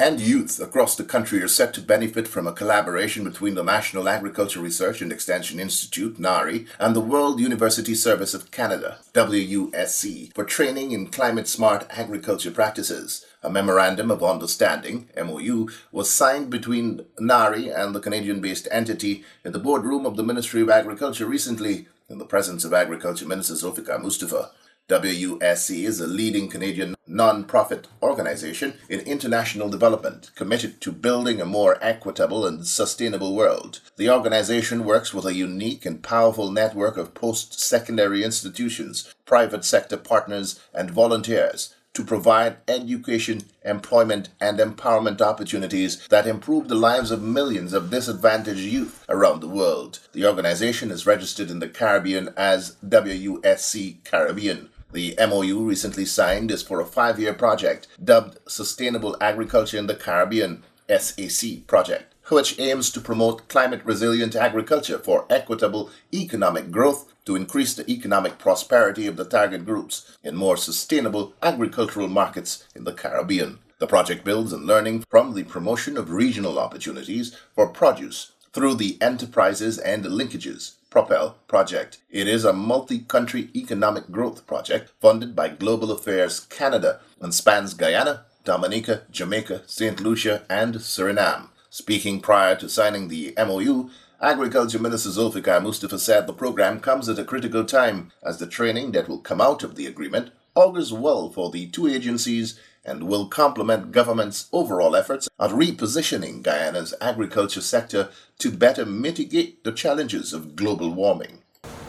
and youth across the country are set to benefit from a collaboration between the National Agriculture Research and Extension Institute, NAREI, and the World University Service of Canada, WUSC, for training in climate-smart agriculture practices. A Memorandum of Understanding, MOU, was signed between NAREI and the Canadian-based entity in the boardroom of the Ministry of Agriculture recently, in the presence of Agriculture Minister Zulfikar Mustafa. WUSC is a leading Canadian non-profit organization in international development committed to building a more equitable and sustainable world. The organization works with a unique and powerful network of post-secondary institutions, private sector partners, and volunteers to provide education, employment, and empowerment opportunities that improve the lives of millions of disadvantaged youth around the world. The organization is registered in the Caribbean as WUSC Caribbean. The MOU recently signed is for a 5-year project dubbed Sustainable Agriculture in the Caribbean, SAC project, which aims to promote climate-resilient agriculture for equitable economic growth to increase the economic prosperity of the target groups in more sustainable agricultural markets in the Caribbean. The project builds on learning from the promotion of regional opportunities for produce through the Enterprises and Linkages Propel project. It is a multi-country economic growth project funded by Global Affairs Canada and spans Guyana, Dominica, Jamaica, St. Lucia, and Suriname. Speaking prior to signing the MOU, Agriculture Minister Zulfikar Mustafa said the program comes at a critical time as the training that will come out of the agreement augurs well for the two agencies and will complement government's overall efforts at repositioning Guyana's agriculture sector to better mitigate the challenges of global warming.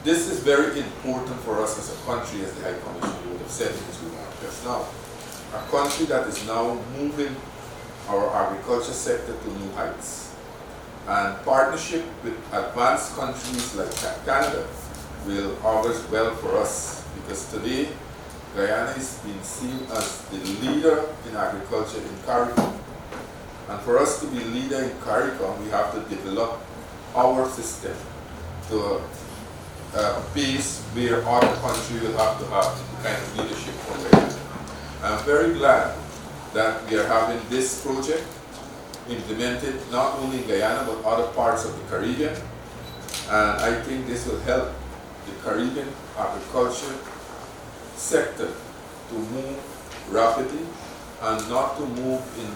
This is very important for us as a country, as the High Commissioner would have said in his remarks just now. A country that is now moving our agriculture sector to new heights. And partnership with advanced countries like Canada will augur well for us, because today Guyana is being seen as the leader in agriculture in CARICOM. And for us to be leader in CARICOM, we have to develop our system to a base where other countries will have to have the kind of leadership for Guyana. I'm very glad that we are having this project implemented not only in Guyana but other parts of the Caribbean, and I think this will help the Caribbean agriculture sector to move rapidly, and not to move in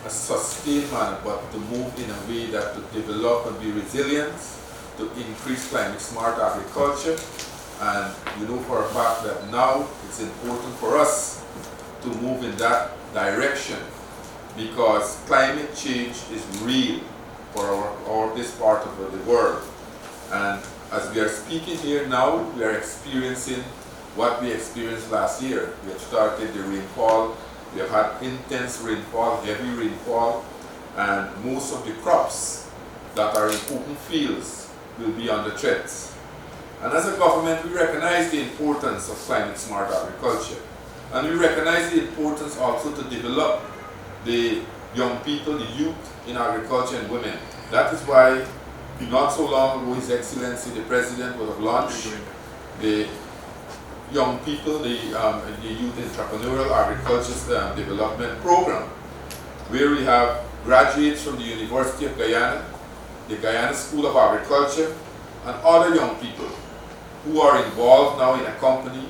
a sustained manner, but to move in a way that to develop and be resilient, to increase climate smart agriculture. And you know for a fact that now it's important for us to move in that direction, because climate change is real for this part of the world. And as we are speaking here now, we are experiencing what we experienced last year. We have started the rainfall, we have had intense rainfall, heavy rainfall, and most of the crops that are in open fields will be under threats. And as a government, we recognize the importance of climate smart agriculture. And we recognize the importance also to develop the young people, the youth in agriculture and women. That is why not so long ago His Excellency the President would have launched the young people, the Youth Entrepreneurial Agriculture Development Program, where we have graduates from the University of Guyana, the Guyana School of Agriculture, and other young people who are involved now in a company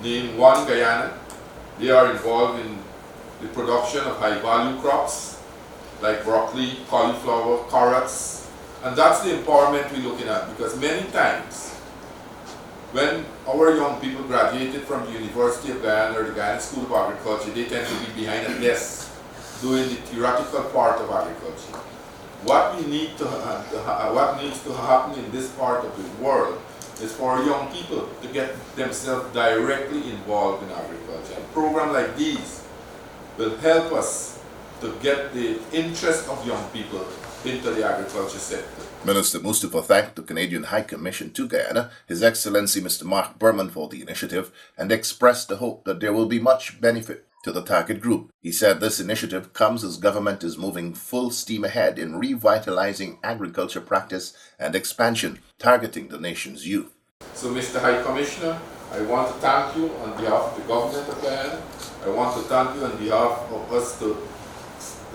named One Guyana. They are involved in the production of high-value crops like broccoli, cauliflower, carrots, and that's the empowerment we're looking at, because many times when our young people graduated from the University of Guyana or the Guyana School of Agriculture, they tend to be behind a desk doing the theoretical part of agriculture. What needs to happen in this part of the world is for young people to get themselves directly involved in agriculture. And programs like these will help us to get the interest of young people into the agriculture sector. Minister Mustafa thanked the Canadian High Commission to Guyana, His Excellency Mr. Mark Berman, for the initiative and expressed the hope that there will be much benefit to the target group. He said this initiative comes as government is moving full steam ahead in revitalizing agriculture practice and expansion, targeting the nation's youth. So, Mr. High Commissioner, I want to thank you on behalf of the government of Guyana. I want to thank you on behalf of us to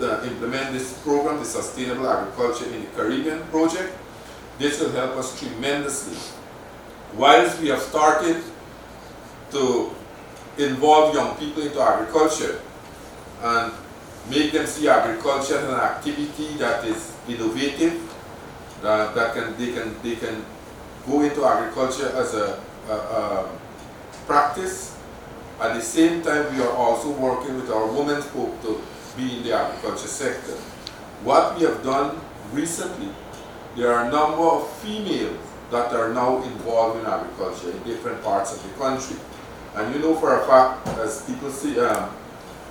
implement this program, the Sustainable Agriculture in the Caribbean project. This will help us tremendously. Whilst we have started to involve young people into agriculture and make them see agriculture as an activity that is innovative, they can go into agriculture as a practice. At the same time, we are also working with our women's folk to be in the agriculture sector. What we have done recently, there are a number of females that are now involved in agriculture in different parts of the country. And you know for a fact, as people see,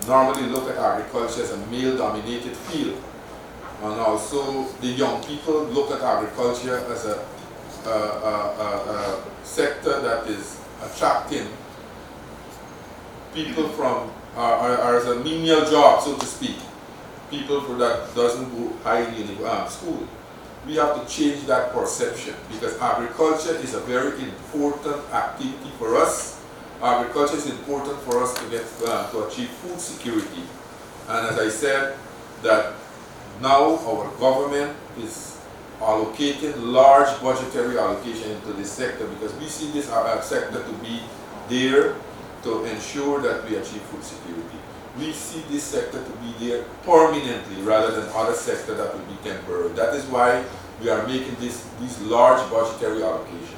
normally look at agriculture as a male-dominated field. And also the young people look at agriculture as a sector that is attracting people from, or as a menial job, so to speak, people that doesn't go high in school. We have to change that perception, because agriculture is a very important activity for us. Agriculture is important for us to get to achieve food security. And as I said, that now our government is allocating large budgetary allocation into this sector, because we see this sector to be there to ensure that we achieve food security. We see this sector to be there permanently rather than other sectors that will be temporary. That is why we are making these large budgetary allocation.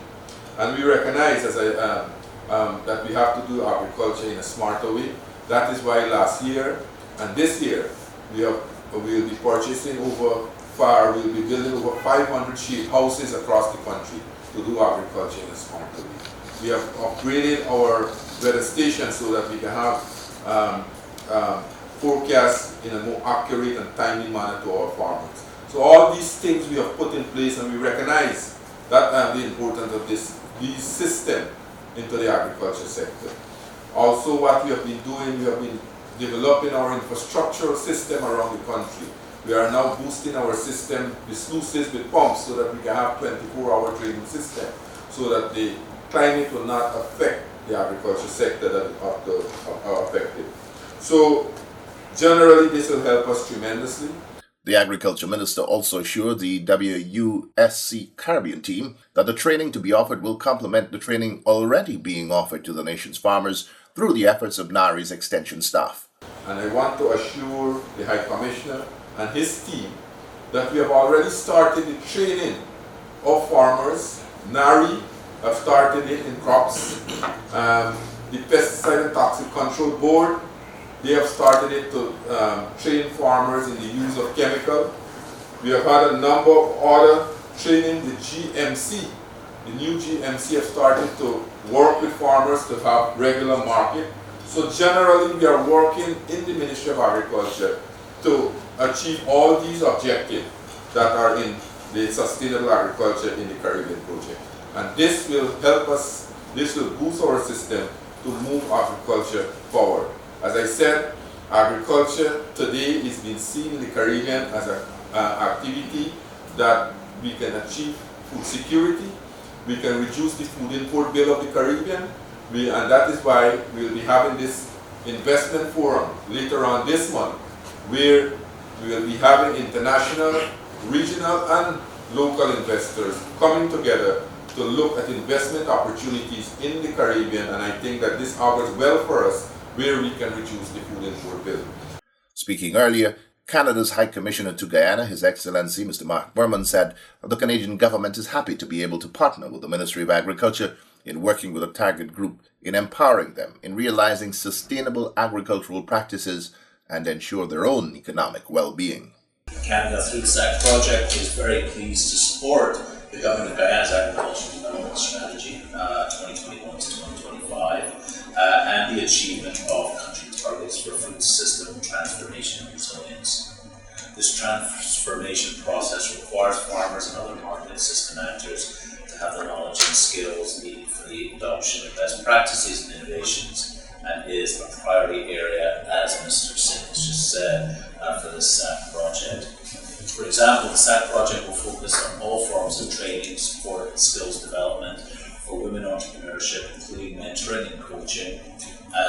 And we recognize that we have to do agriculture in a smarter way. That is why last year and this year we will be purchasing we'll be building over 500 shade houses across the country to do agriculture in a smarter way. We have upgraded our weather stations so that we can have forecasts in a more accurate and timely manner to our farmers. So all these things we have put in place, and we recognize that the importance of this system into the agriculture sector. Also, what we have been doing, we have been developing our infrastructural system around the country. We are now boosting our system with sluices, with pumps, so that we can have 24-hour draining system, so that the climate will not affect the agriculture sector that are affected. So generally this will help us tremendously. The Agriculture Minister also assured the WUSC Caribbean team that the training to be offered will complement the training already being offered to the nation's farmers through the efforts of NAREI's extension staff. And I want to assure the High Commissioner and his team that we have already started the training of farmers. NAREI have started it in crops. The Pesticide and Toxic Control Board, they have started it to train farmers in the use of chemical. We have had a number of other training. The GMC, the new GMC, have started to work with farmers to have regular market. So generally we are working in the Ministry of Agriculture to achieve all these objectives that are in the Sustainable Agriculture in the Caribbean project. And this will help us, this will boost our system to move agriculture forward. As I said, agriculture today is being seen in the Caribbean as an activity that we can achieve food security, we can reduce the food import bill of the Caribbean, and that is why we will be having this investment forum later on this month, where we will be having international, regional and local investors coming together to look at investment opportunities in the Caribbean, and I think that this augurs well for us, where we can reduce the food import bill. Speaking earlier, Canada's High Commissioner to Guyana, His Excellency Mr. Mark Berman, said the Canadian government is happy to be able to partner with the Ministry of Agriculture in working with a target group in empowering them in realizing sustainable agricultural practices and ensure their own economic well-being. Canada, through the SAC project, is very pleased to support the Government of Guyana's Agricultural Development Strategy 2021 to 2025 and the achievement of country targets for food system transformation and resilience. This transformation process requires farmers and other market system actors to have the knowledge and skills needed for the adoption of best practices and innovations, and is a priority area, as Mr. Singh has just said, for the SAC project. For example, the SAC project will focus on all forms of training, support and skills development for women entrepreneurship, including mentoring and coaching,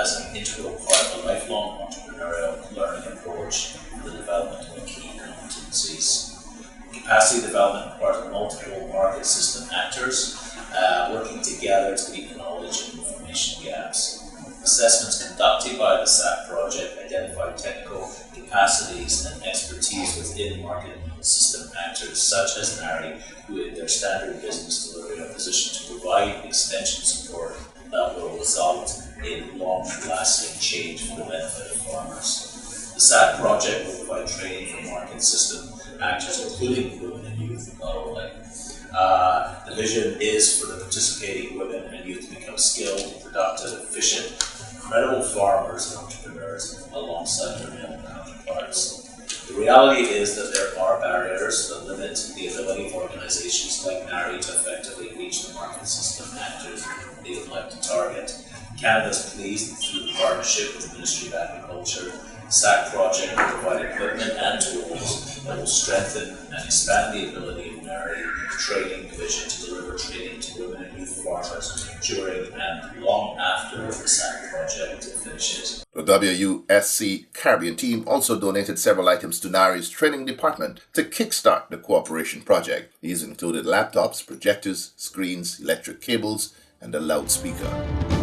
as an integral part of a lifelong entrepreneurial learning approach for the development of key competencies. Capacity development requires multiple market system actors working together to meet the knowledge and information gaps. Assessments conducted by the SAP project identify technical capacities and expertise within market system actors such as NAREI, who in their standard business delivery are positioned to provide extension support that will result in long-lasting change for the benefit of farmers. The SAP project will provide training for market system actors, including women and youth, not only. The vision is for the participating women and youth to become skilled, productive, efficient, credible farmers and entrepreneurs alongside their male counterparts. The reality is that there are barriers that limit the ability of organizations like NAREI to effectively reach the market system actors they would like to target. Canada is pleased through the partnership with the Ministry of Agriculture. The SAC project will provide equipment and tools that will strengthen and expand the ability of NAREI training division to deliver training to women and youth farmers during and long after the SAC project finishes. The WUSC Caribbean team also donated several items to NAREI's training department to kickstart the cooperation project. These included laptops, projectors, screens, electric cables, and a loudspeaker.